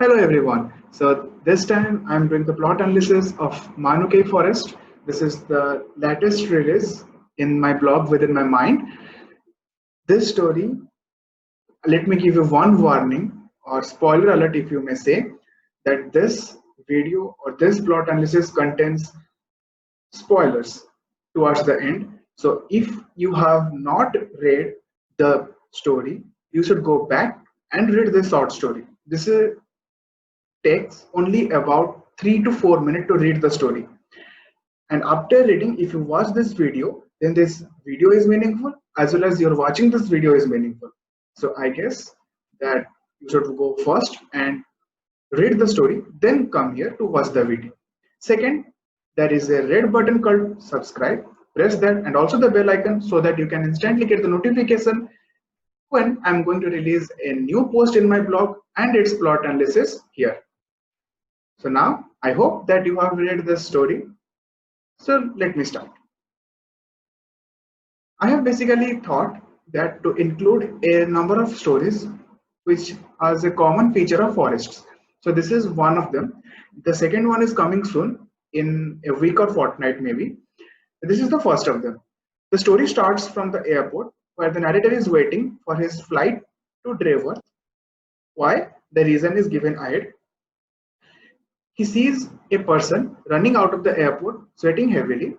Hello everyone. So this time I'm doing the plot analysis of Manukai Forest. This is the latest release in my blog Within My Mind. This story, let me give you one warning or spoiler alert if you may say, that this video or this plot analysis contains spoilers towards the end. So if you have not read the story, you should go back and read the short story. Takes only about 3 to 4 minutes to read the story. And after reading, if you watch this video, then this video is meaningful as well as you're watching this video is meaningful. So I guess that you should go first and read the story, then come here to watch the video. Second, there is a red button called subscribe. Press that and also the bell icon so that you can instantly get the notification when I'm going to release a new post in my blog and its plot analysis here. So now I hope that you have read this story. So let me start. I have basically thought that to include a number of stories which has a common feature of forests. So this is one of them. The second one is coming soon in a week or fortnight maybe. This is the first of them. The story starts from the airport where the narrator is waiting for his flight to Dreworth. Why? The reason is given ahead. He sees a person running out of the airport, sweating heavily.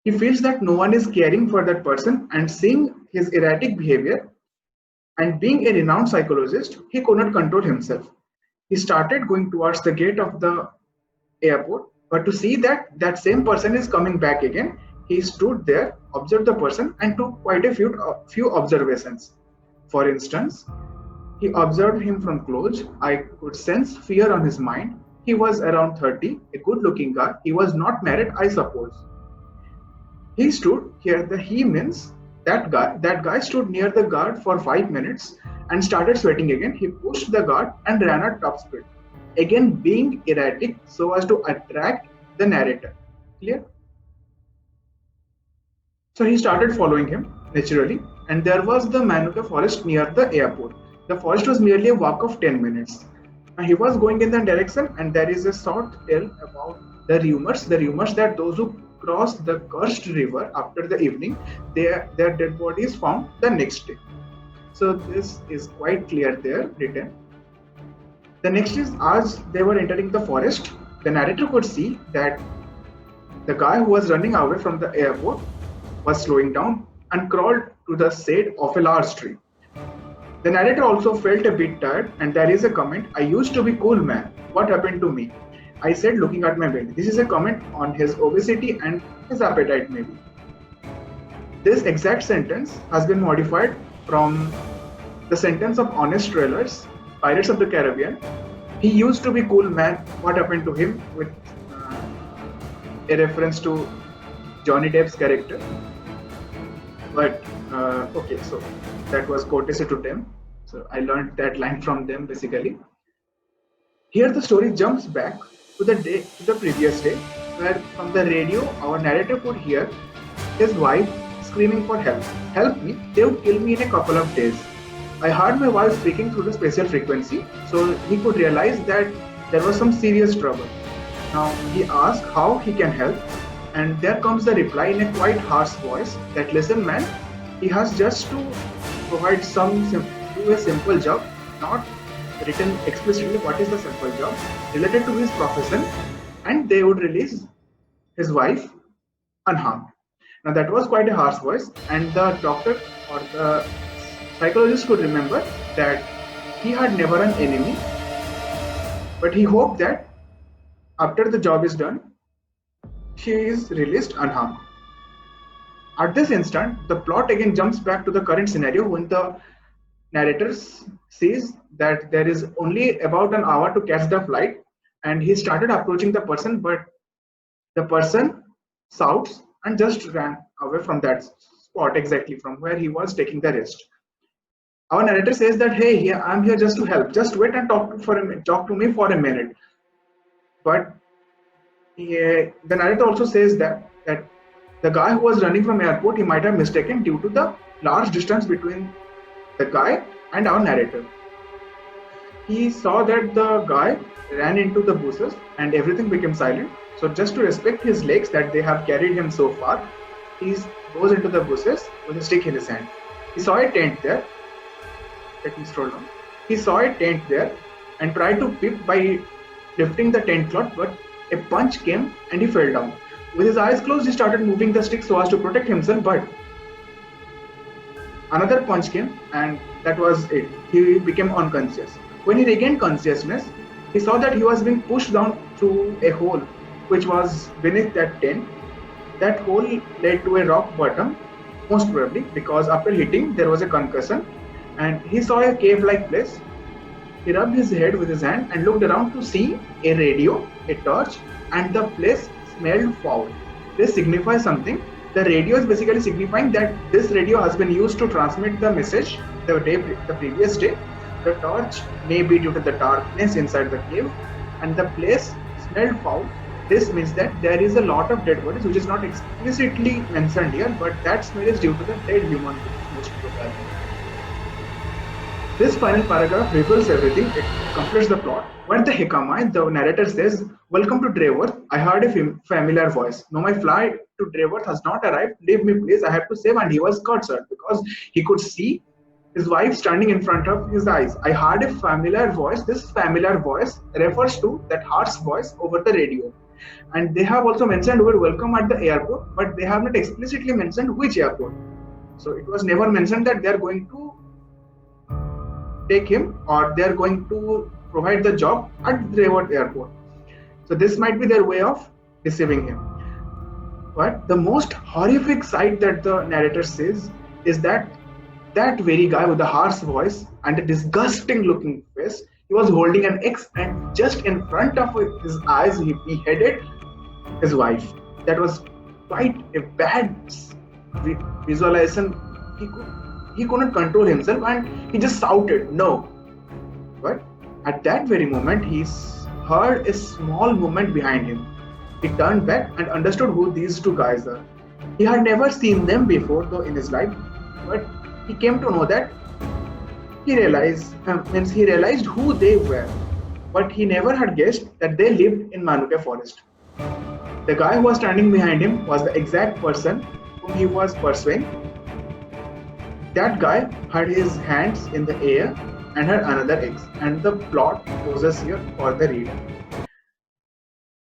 He feels that no one is caring for that person, and seeing his erratic behavior and being a renowned psychologist, he could not control himself. He started going towards the gate of the airport, but to see that that same person is coming back again, he stood there, observed the person, and took quite a few observations. For instance, he observed him from close. I could sense fear on his mind. He was around 30, a good-looking guy. He was not married, I suppose. He stood here. The he means that guy. That guy stood near the guard for 5 minutes and started sweating again. He pushed the guard and ran at top speed. Again, being erratic so as to attract the narrator. Clear? So he started following him naturally, and there was the Manuka forest near the airport. The forest was merely a walk of 10 minutes. Now he was going in that direction, and there is a short tale about the rumors that those who cross the cursed river after the evening, their dead body is found the next day. So this is quite clear there written. The next is, as they were entering the forest, the narrator could see that the guy who was running away from the airport was slowing down and crawled to the shade of a large tree. The narrator also felt a bit tired, and there is a comment, "I used to be cool, man. What happened to me?" I said, looking at my belly. This is a comment on his obesity and his appetite maybe. This exact sentence has been modified from the sentence of Honest Trailers, Pirates of the Caribbean. He used to be cool, man. What happened to him? With a reference to Johnny Depp's character. But okay, so that was courtesy to them. So I learned that line from them basically. Here the story jumps back to the previous day, where from the radio our narrator could hear his wife screaming for help. Help me, they would kill me in a couple of days. I heard my wife speaking through the special frequency, so he could realize that there was some serious trouble. Now he asked how he can help, and there comes the reply in a quite harsh voice that, listen man, he has just to provide do a simple job, not written explicitly what is the simple job, related to his profession, and they would release his wife unharmed. Now that was quite a harsh voice, and the doctor or the psychologist could remember that he had never an enemy, but he hoped that after the job is done, she is released unharmed. At this instant, the plot again jumps back to the current scenario when the narrator sees that there is only about an hour to catch the flight, and he started approaching the person, but the person shouts and just ran away from that spot exactly from where he was taking the rest. Our narrator says that, hey, I'm here just to help. Just wait and talk to me for a minute. But the narrator also says that the guy who was running from airport, he might have mistaken due to the large distance between the guy and our narrator. He saw that the guy ran into the bushes and everything became silent. So just to respect his legs that they have carried him so far, he goes into the bushes with a stick in his hand. He saw a tent there. Let me scroll down. He saw a tent there and tried to peep by lifting the tent cloth, but a punch came and he fell down. With his eyes closed, he started moving the stick so as to protect himself, but another punch came and that was it. He became unconscious. When he regained consciousness, he saw that he was being pushed down through a hole which was beneath that tent. That hole led to a rock bottom, most probably because after hitting there was a concussion, and he saw a cave-like place. He rubbed his head with his hand and looked around to see a radio, a torch, and the place smelled foul. This signifies something. The radio is basically signifying that this radio has been used to transmit the message the previous day. The torch may be due to the darkness inside the cave, and the place smelled foul. This means that there is a lot of dead bodies, which is not explicitly mentioned here, but that smell is due to the dead human beings, most probably. This final paragraph reveals everything. It completes the plot. What the heck am I? The narrator says, "Welcome to Dreworth. I heard a familiar voice. No, my flight to Dreworth has not arrived. Leave me, please. I have to save." And he was curtsed because he could see his wife standing in front of his eyes. I heard a familiar voice. This familiar voice refers to that harsh voice over the radio. And they have also mentioned the word welcome at the airport, but they have not explicitly mentioned which airport. So it was never mentioned that they are going to take him or they are going to provide the job at Dreworth airport. So this might be their way of deceiving him. But the most horrific sight that the narrator says is that very guy with the harsh voice and a disgusting looking face, he was holding an axe, and just in front of his eyes he beheaded his wife. That was quite a bad visualization. He couldn't control himself and he just shouted no. But at that very moment he heard a small movement behind him. He turned back and understood who these two guys are. He had never seen them before though in his life, but he came to know that he realized who they were, but he never had guessed that they lived in Manuka forest. The guy who was standing behind him was the exact person whom he was pursuing. That guy had his hands in the air and had another axe, and the plot closes here for the reader.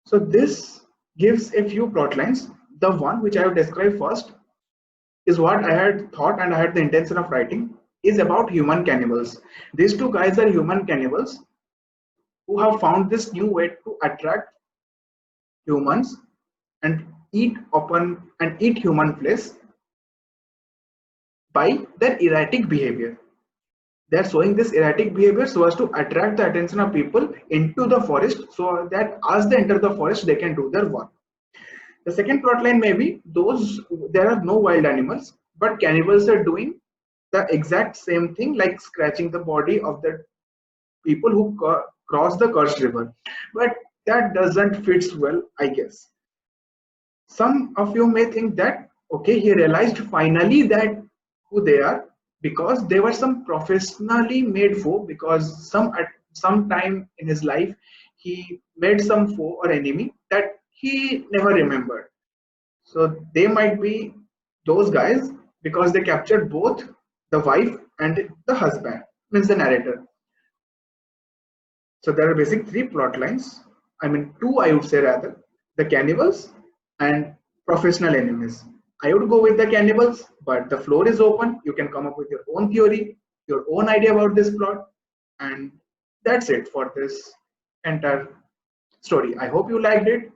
So this gives a few plot lines. The one which I will describe first is what I had thought and I had the intention of writing, is about human cannibals. These two guys are human cannibals who have found this new way to attract humans and eat human flesh by their erratic behavior. They are showing this erratic behavior so as to attract the attention of people into the forest, so that as they enter the forest they can do their work. The second plot line may be there are no wild animals, but cannibals are doing the exact same thing, like scratching the body of the people who cross the cursed river. But that doesn't fit well, I guess. Some of you may think that, okay, he realized finally that who they are, because they were some professionally made foe, because at some time in his life he made some foe or enemy that he never remembered. So they might be those guys because they captured both the wife and the husband, means the narrator. So there are basic three plot lines. I mean two, I would say rather. The cannibals and professional enemies. I would go with the cannibals, but the floor is open. You can come up with your own theory, your own idea about this plot, and that's it for this entire story. I hope you liked it.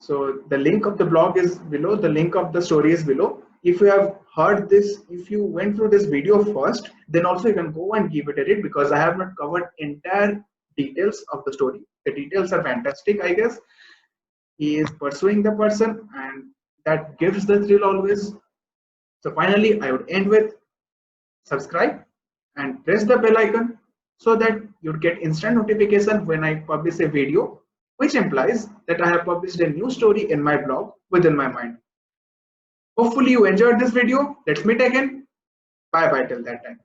So the link of the blog is below, the link of the story is below. If you have heard this, if you went through this video first, then also you can go and give it a read, because I have not covered entire details of the story. The details are fantastic, I guess. He is pursuing the person, and that gives the thrill always. So finally, I would end with subscribe and press the bell icon so that you'd get instant notification when I publish a video, which implies that I have published a new story in my blog within my mind. Hopefully you enjoyed this video. Let's meet again. Bye bye till that time.